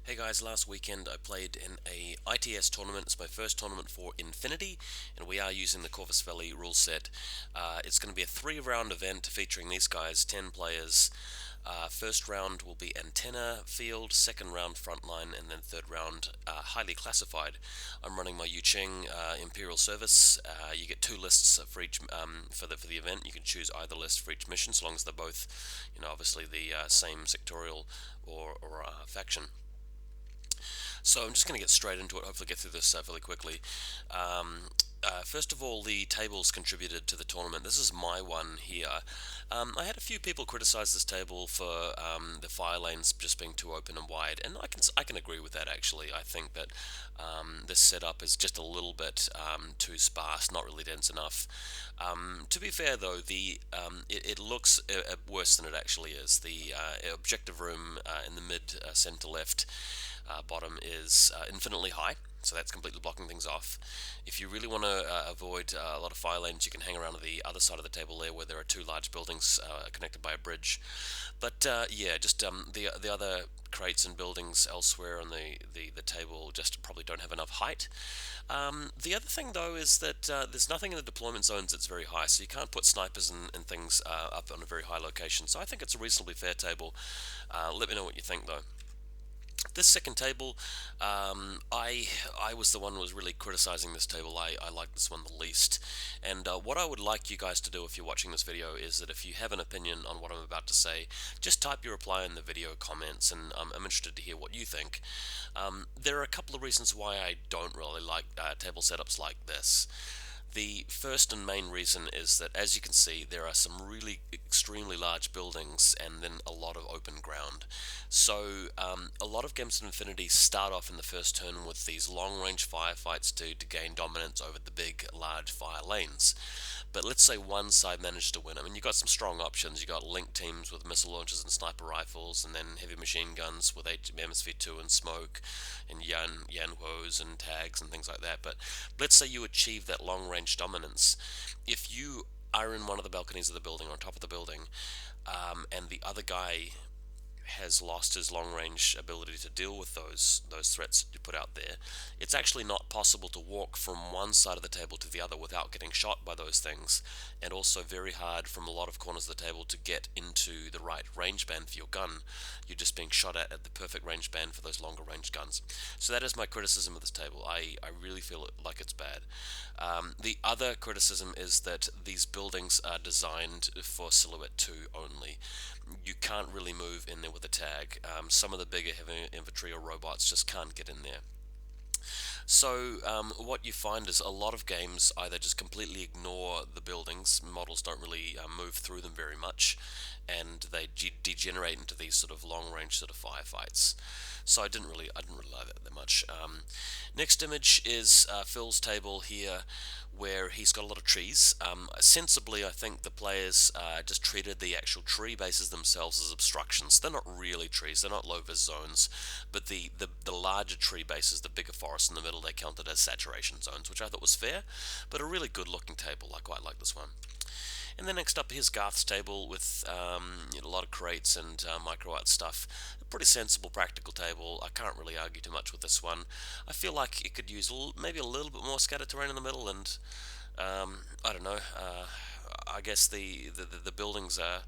Hey guys, last weekend I played in a ITS tournament. It's my first tournament for Infinity, and we are using the Corvus Valley rule set. It's going to be a 3 round event featuring these guys, 10 players. First round will be Antenna Field, second round Frontline, and then third round Highly Classified. I'm running my Yuching Imperial Service. You get 2 lists for each for the event. You can choose either list for each mission, so long as they're both, obviously the same sectorial or faction. So I'm just going to get straight into it, hopefully get through this fairly quickly. First of all, the tables contributed to the tournament. This is my one here. I had a few people criticize this table for the fire lanes just being too open and wide, and I can agree with that actually. I think that this setup is just a little bit too sparse, not really dense enough. To be fair though, it looks worse than it actually is. The objective room in the mid center left bottom is infinitely high, so that's completely blocking things off. If you really want to avoid a lot of fire lanes, you can hang around to the other side of the table there, where there are 2 large buildings connected by a bridge. But yeah, just the other crates and buildings elsewhere on the table just probably don't have enough height. The other thing though is that there's nothing in the deployment zones that's very high, so you can't put snipers and things up on a very high location. So I think it's a reasonably fair table. Let me know what you think though. This second table, I was the one who was really criticizing this table. I like this one the least. And what I would like you guys to do if you're watching this video is that if you have an opinion on what I'm about to say, just type your reply in the video comments, and I'm interested to hear what you think. There are a couple of reasons why I don't really like table setups like this. The first and main reason is that, as you can see, there are some really extremely large buildings and then a lot of open ground. So a lot of games of Infinity start off in the first turn with these long-range firefights to gain dominance over the big, large fire lanes. But let's say one side managed to win. I mean, you've got some strong options. You've got link teams with missile launchers and sniper rifles, and then heavy machine guns with MSV2 and smoke, and Yanhuos and tags and things like that. But let's say you achieve that long range dominance. If you are in one of the balconies of the building, on top of the building, and the other guy has lost his long range ability to deal with those threats you put out there, it's actually not possible to walk from one side of the table to the other without getting shot by those things, and also very hard from a lot of corners of the table to get into the right range band for your gun. You're just being shot at the perfect range band for those longer range guns. So that is my criticism of this table. I really feel like it's bad. The other criticism is that these buildings are designed for Silhouette 2 only. You can't really move in there with a tag. Some of the bigger heavy infantry or robots just can't get in there. So what you find is a lot of games either just completely ignore the buildings, models don't really move through them very much, and they degenerate into these sort of long-range sort of firefights. So I didn't really like that much. Next image is Phil's table here, where he's got a lot of trees. Sensibly, I think the players just treated the actual tree bases themselves as obstructions. They're not really trees, they're not low-vis zones, but the larger tree bases, the bigger forests in the middle, they counted as saturation zones, which I thought was fair, but a really good-looking table. I quite like this one. And then next up, here's Garth's table with a lot of crates and micro art stuff. A pretty sensible, practical table. I can't really argue too much with this one. I feel like it could use maybe a little bit more scattered terrain in the middle, and I don't know. I guess the buildings are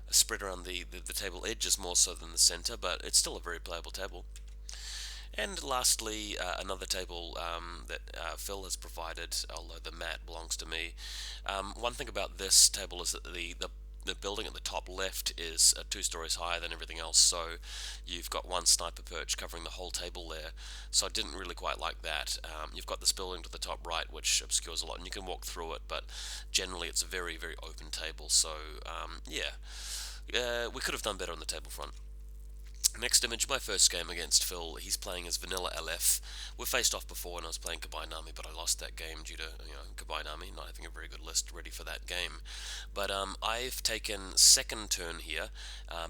spread around the table edges more so than the center, but it's still a very playable table. And lastly, another table that Phil has provided, although the mat belongs to me. One thing about this table is that the building at the top left is 2 stories higher than everything else, so you've got one sniper perch covering the whole table there. So I didn't really quite like that. You've got this building to the top right, which obscures a lot, and you can walk through it, but generally it's a very, very open table. So yeah, we could have done better on the table front. Next image, my first game against Phil. He's playing as Vanilla LF. We've faced off before when I was playing Combined Army, but I lost that game due to Combined Army not having a very good list ready for that game. But I've taken second turn here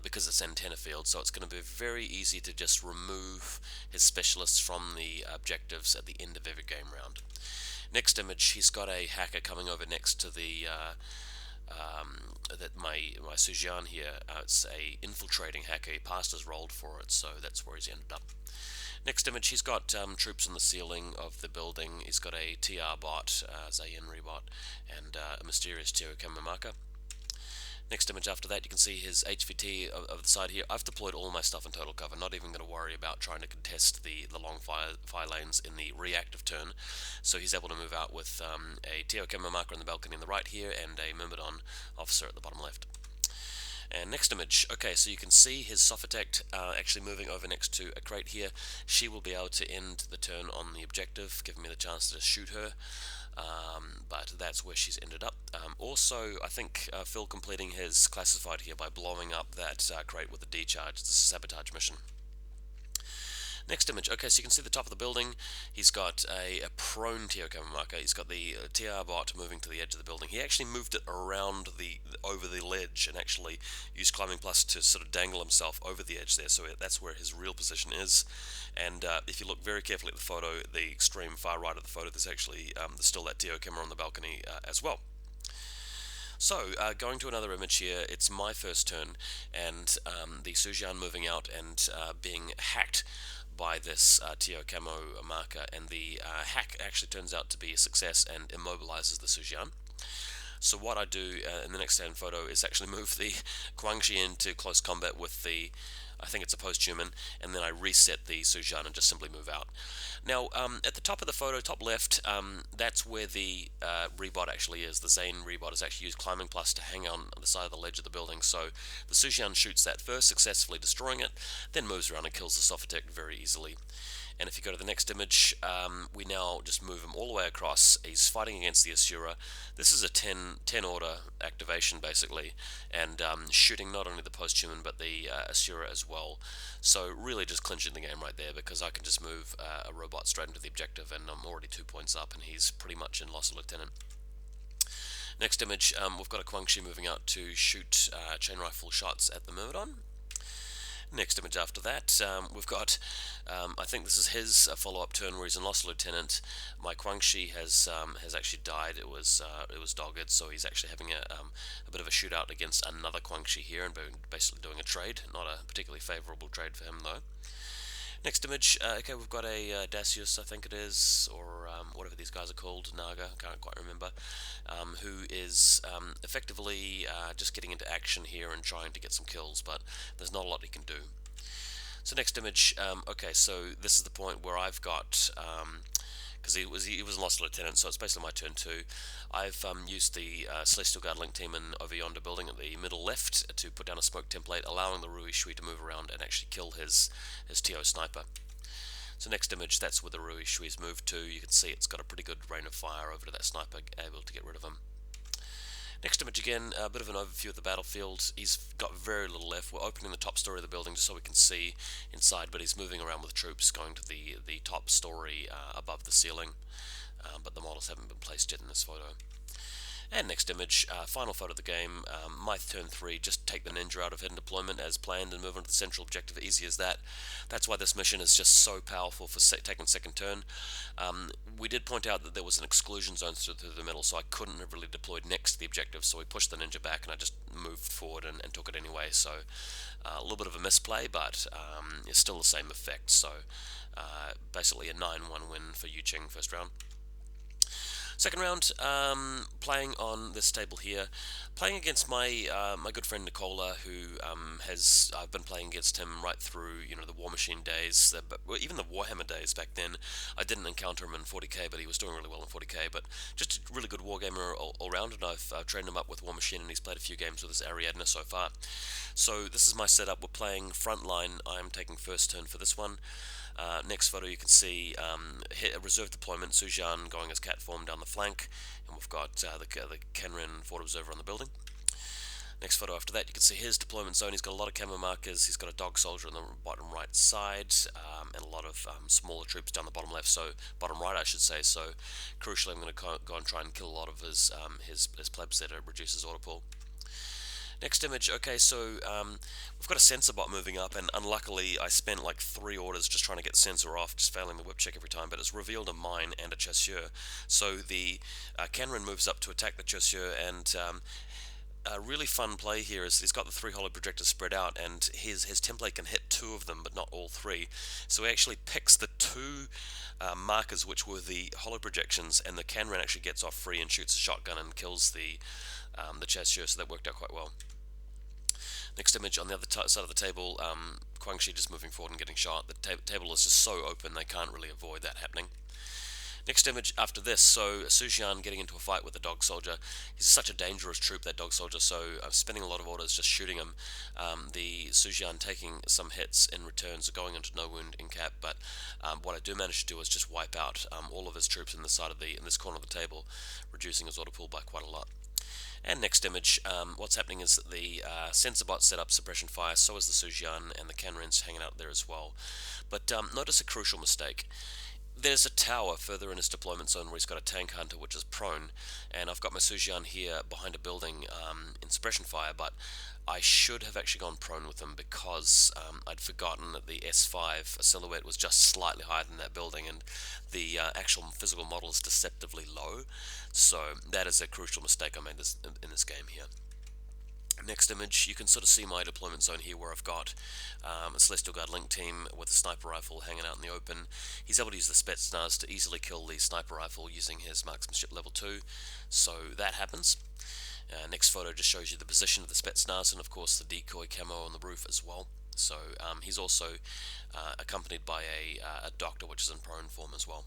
because it's antenna field, so it's going to be very easy to just remove his specialists from the objectives at the end of every game round. Next image, he's got a hacker coming over next to the that my Sujian here, it's a infiltrating hacker. He passed his rolled for it, so that's where he's ended up. Next image, he's got troops on the ceiling of the building. He's got a TR bot, Zayenri bot, and a mysterious Teokama marker. Next image after that, you can see his HVT of the side here. I've deployed all my stuff in total cover, not even going to worry about trying to contest the long fire lanes in the reactive turn. So he's able to move out with a Teokama marker on the balcony on the right here, and a Myrmidon officer at the bottom left. And next image, okay, so you can see his Sophatect actually moving over next to a crate here. She will be able to end the turn on the objective, giving me the chance to shoot her. But that's where she's ended up. Also, I think Phil completing his classified here by blowing up that crate with a D-charge. It's a sabotage mission. Next image, okay, so you can see the top of the building. He's got a prone Teokama marker. He's got the TR bot moving to the edge of the building. He actually moved it around over the ledge and actually used climbing plus to sort of dangle himself over the edge there. So that's where his real position is. And if you look very carefully at the photo, the extreme far right of the photo, there's actually there's still that Teokama on the balcony as well. So, going to another image here, it's my first turn, and the Sujian moving out and being hacked by this Teokamo marker, and the hack actually turns out to be a success and immobilizes the Sujian. So what I do in the next stand photo is actually move the Guangxi into close combat with the, I think it's a post-human, and then I reset the Sujian and just simply move out. Now, at the top of the photo, top left, that's where the rebot actually is. The Zane rebot has actually used climbing plus to hang on the side of the ledge of the building. So the Sujian shoots that first, successfully destroying it, then moves around and kills the Sophatect very easily. And if you go to the next image, we now just move him all the way across. He's fighting against the Asura. This is a 10 order activation, basically, and shooting not only the post-human but the Asura as well. So really just clinching the game right there, because I can just move a robot straight into the objective, and I'm already 2 points up, and he's pretty much in loss of lieutenant. Next image, we've got a Guangxi moving out to shoot chain rifle shots at the Myrmidon. Next image after that, we've got, I think this is his follow-up turn where he's in loss of lieutenant. My Guangxi has actually died. It was dogged, so he's actually having a bit of a shootout against another Guangxi here, and basically doing a trade. Not a particularly favourable trade for him though. Next image, okay, we've got a Dacius, I think it is, or whatever these guys are called, Naga, can't quite remember, who is effectively just getting into action here and trying to get some kills, but there's not a lot he can do. So next image, okay, so this is the point where I've got, because he was in lost lieutenant, so it's basically my turn too. I've used the Celestial Guard link team over yonder building at the middle left to put down a smoke template, allowing the Rui Shui to move around and actually kill his TO sniper. So next image, that's where the Rui Shui's moved to. You can see it's got a pretty good rain of fire over to that sniper, able to get rid of him. Next image again, a bit of an overview of the battlefield. He's got very little left. We're opening the top story of the building just so we can see inside, but he's moving around with troops going to the top story above the ceiling, but the models haven't been placed yet in this photo. And next image, final photo of the game, my turn 3, just take the ninja out of hidden deployment as planned and move on to the central objective, easy as that. That's why this mission is just so powerful for taking second turn. We did point out that there was an exclusion zone through the middle, so I couldn't have really deployed next to the objective, so we pushed the ninja back and I just moved forward and took it anyway, so a little bit of a misplay, but it's still the same effect, so basically a 9-1 win for Yu Ching first round. Second round, playing on this table here, playing against my my good friend Nicola, who I've been playing against him right through the War Machine days, even the Warhammer days back then. I didn't encounter him in 40k, but he was doing really well in 40k. But just a really good wargamer all round, and I've trained him up with War Machine, and he's played a few games with his Ariadne so far. So this is my setup. We're playing frontline. I'm taking first turn for this one. Next photo you can see a reserve deployment, Sujian going as cat form down the flank, and we've got the Kenrin forward observer on the building. Next photo after that you can see his deployment zone. He's got a lot of camo markers, he's got a dog soldier on the bottom right side, and a lot of smaller troops down the bottom left, so bottom right I should say, so crucially I'm going to go and try and kill a lot of his plebs there to reduce his auto pull. Next image, okay, so we've got a sensor bot moving up, and unluckily I spent like 3 orders just trying to get the sensor off, just failing the whip check every time, but it's revealed a mine and a chasseur. So the Kenrin moves up to attack the chasseur, and a really fun play here is he's got the three hollow projectors spread out, and his template can hit two of them, but not all three. So he actually picks the two markers which were the hollow projections, and the Canran actually gets off free and shoots a shotgun and kills the Chasseur. So that worked out quite well. Next image on the other side of the table, Guangxi just moving forward and getting shot. The table is just so open they can't really avoid that happening. Next image after this, so Sujian getting into a fight with the dog soldier. He's such a dangerous troop, that dog soldier, so I'm spending a lot of orders just shooting him. The Sujian taking some hits in return, so going into no wound in cap, but what I do manage to do is just wipe out all of his troops in this corner of the table, reducing his order pool by quite a lot. And next image, what's happening is that the sensor bot set up suppression fire, so is the Sujian, and the Canrens hanging out there as well. But notice a crucial mistake. There's a tower further in his deployment zone where he's got a tank hunter which is prone, and I've got my Sujian here behind a building in suppression fire, but I should have actually gone prone with him because I'd forgotten that the S5 silhouette was just slightly higher than that building, and the actual physical model is deceptively low, so that is a crucial mistake I made in this game here. Next image, you can sort of see my deployment zone here where I've got a Celestial Guard Link team with a sniper rifle hanging out in the open. He's able to use the Spetsnaz to easily kill the sniper rifle using his marksmanship level 2, so that happens. Next photo just shows you the position of the Spetsnaz and of course the decoy camo on the roof as well. So he's also accompanied by a doctor which is in prone form as well.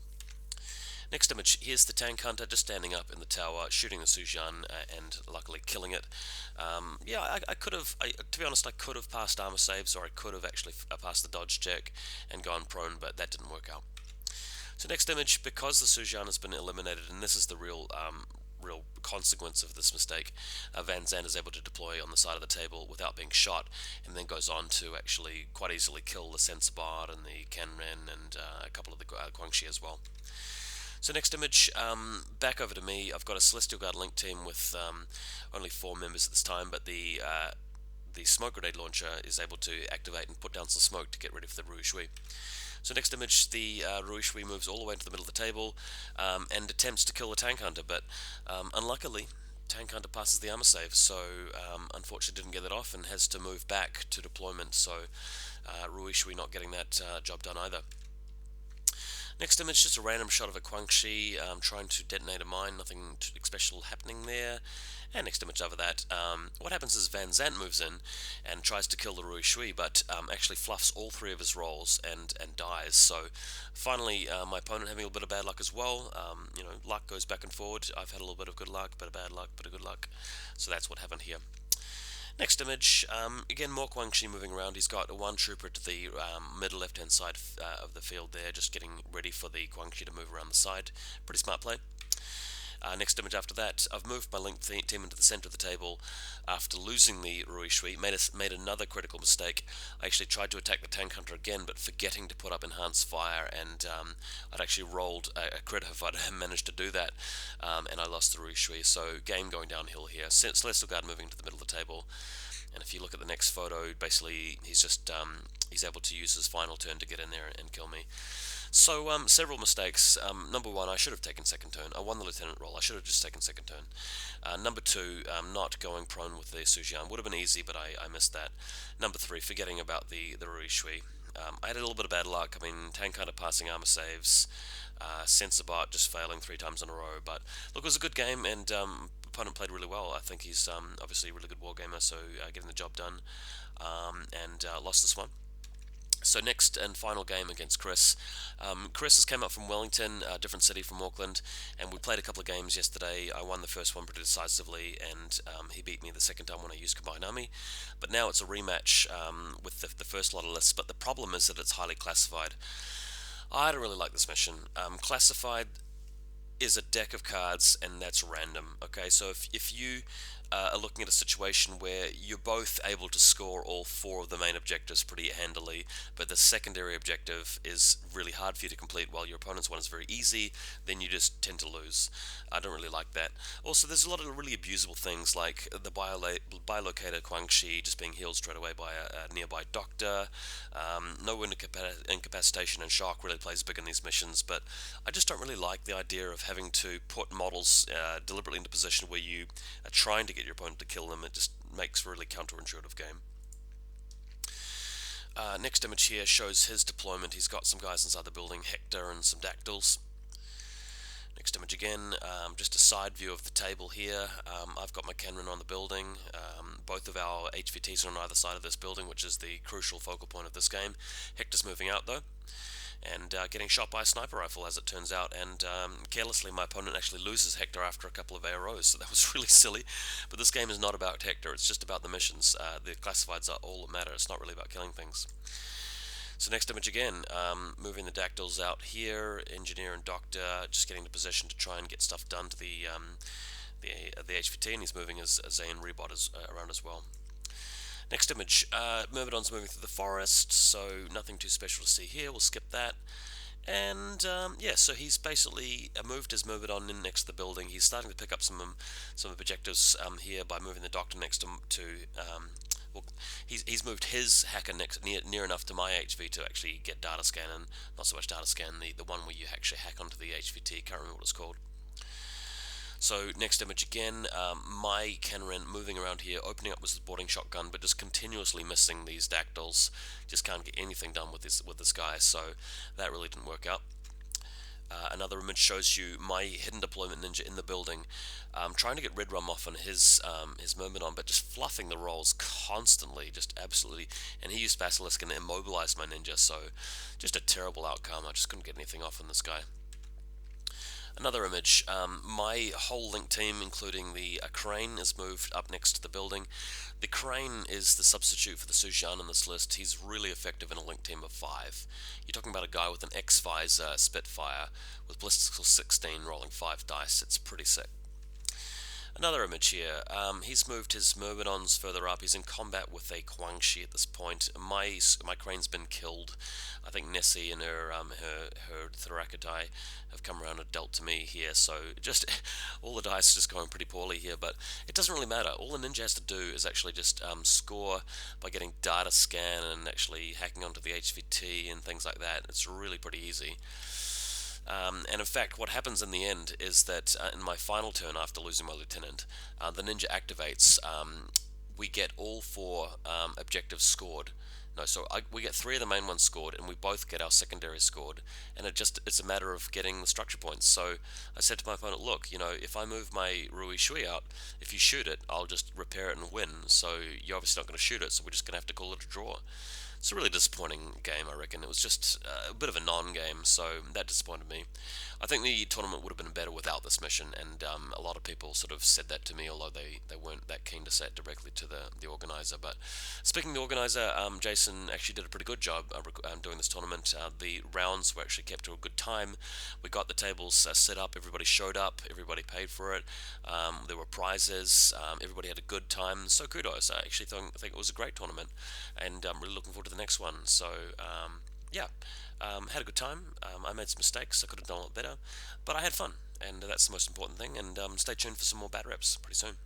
Next image, here's the tank hunter just standing up in the tower, shooting the Sujian and luckily killing it. Yeah, I could have, to be honest, I could have passed armor saves, or I could have actually passed the dodge check and gone prone, but that didn't work out. So next image, because the Sujian has been eliminated, and this is the real consequence of this mistake, Van Zandt is able to deploy on the side of the table without being shot, and then goes on to actually quite easily kill the Sensor Bard and the Canren and a couple of the Guangxi as well. So next image, back over to me. I've got a Celestial Guard Link team with only 4 members at this time, but the smoke grenade launcher is able to activate and put down some smoke to get ready for the Rui Shui. So next image, the Rui Shui moves all the way into the middle of the table and attempts to kill the tank hunter, but unluckily, tank hunter passes the armor save, so unfortunately didn't get it off and has to move back to deployment, so Rui Shui not getting that job done either. Next image, just a random shot of a Guangxi trying to detonate a mine, nothing special happening there. And next image over that, what happens is Van Zandt moves in and tries to kill the Rui Shui, but actually fluffs all 3 of his rolls and dies. So finally, my opponent having a little bit of bad luck as well. You know, luck goes back and forward. I've had a little bit of good luck, bit of bad luck, bit of good luck. So that's what happened here. Next image, again more Guangxi moving around. He's got one trooper to the middle left-hand side of the field there, just getting ready for the Guangxi to move around the side. Pretty smart play. Next image after that, I've moved my Link team into the center of the table after losing the Rui Shui. Made another critical mistake. I actually tried to attack the tank hunter again, but forgetting to put up enhanced fire, and I'd actually rolled a crit if I'd managed to do that, and I lost the Rui Shui. So game going downhill here. Celestial Guard moving to the middle of the table. And if you look at the next photo, basically he's just he's able to use his final turn to get in there and kill me. So several mistakes. Number 1, I should have taken second turn. I won the lieutenant role. I should have just taken second turn. Number 2, not going prone with the Sujian. Would have been easy, but I missed that. Number 3, forgetting about the Rui Shui. I had a little bit of bad luck. I mean, tank hunter passing armor saves, sensor bot just failing 3 times in a row. But look, it was a good game, and opponent played really well. I think he's obviously a really good wargamer, so getting the job done, and lost this one. So next and final game against Chris. Chris has came up from Wellington, a different city from Auckland, and we played a couple of games yesterday. I won the first one pretty decisively, and he beat me the second time when I used Combined Army. But now it's a rematch with the first lot of lists, but the problem is that it's highly classified. I don't really like this mission. Classified is a deck of cards, and that's random. Okay, so if you are looking at a situation where you're both able to score all 4 of the main objectives pretty handily, but the secondary objective is really hard for you to complete while your opponent's one is very easy, then you just tend to lose. I don't really like that. Also, there's a lot of really abusable things like the bilocated Guangxi just being healed straight away by a nearby doctor. No wound incapacitation and shock really plays big in these missions, but I just don't really like the idea of having to put models deliberately into position where you are trying to get your opponent to kill them. It just makes a really counterintuitive game. Next image here shows his deployment. He's got some guys inside the building, Hector and some Dactyls. Next image again, just a side view of the table here. I've got my cannon on the building. Both of our HVTs are on either side of this building, which is the crucial focal point of this game. Hector's moving out though, and getting shot by a sniper rifle, as it turns out, and carelessly my opponent actually loses Hector after a couple of AROs, so that was really silly. But this game is not about Hector, it's just about the missions. The classifieds are all that matter, it's not really about killing things. So next image again, moving the Dactyls out here, Engineer and Doctor just getting into position to try and get stuff done to the HVT, and he's moving his Zayn Rebot around as well. Next image, Myrmidon's moving through the forest, so nothing too special to see here, we'll skip that. And yeah, so he's basically moved his Myrmidon in next to the building. He's starting to pick up some objectives here by moving the Doctor next to well, he's moved his hacker near enough to my HV to actually get data scan, and not so much data scan, the one where you actually hack onto the HVT, can't remember what it's called. So next image again, my Canren moving around here, opening up with his boarding shotgun, but just continuously missing these Dactyls. Just can't get anything done with this guy, so that really didn't work out. Another image shows you my hidden deployment ninja in the building, trying to get red rum off on his Myrmidon, but just fluffing the rolls constantly, just absolutely. And he used Basilisk and immobilized my ninja, so just a terrible outcome. I just couldn't get anything off on this guy. Another image, my whole link team, including the Crane, is moved up next to the building. The Crane is the substitute for the Sujan in this list. He's really effective in a link team of 5. You're talking about a guy with an X-Visor Spitfire with Ballistical 16 rolling 5 dice. It's pretty sick. Another image here, he's moved his Myrmidons further up. He's in combat with a Guangxi at this point. My Crane's been killed. I think Nessie and her Thorakatai have come around and dealt to me here, so just all the dice are just going pretty poorly here, but it doesn't really matter. All the ninja has to do is actually just score by getting data scan and actually hacking onto the HVT and things like that. It's really pretty easy. And in fact, what happens in the end is that in my final turn after losing my lieutenant, the ninja activates. We get all 4 objectives scored. No, so we get 3 of the main ones scored, and we both get our secondaries scored. And it's a matter of getting the structure points. So I said to my opponent, look, if I move my Rui Shui out, if you shoot it, I'll just repair it and win. So you're obviously not going to shoot it, so we're just going to have to call it a draw. It's a really disappointing game, I reckon. It was just a bit of a non-game, so that disappointed me. I think the tournament would have been better without this mission, and a lot of people sort of said that to me, although they weren't that keen to say it directly to the organizer. But speaking of the organizer, Jason actually did a pretty good job doing this tournament. The rounds were actually kept to a good time. We got the tables set up, everybody showed up, everybody paid for it. There were prizes, everybody had a good time, so kudos. I actually think it was a great tournament, and I'm really looking forward to the next one. So yeah, had a good time. I made some mistakes, I could have done a lot better, but I had fun, and that's the most important thing. And stay tuned for some more bad reps pretty soon.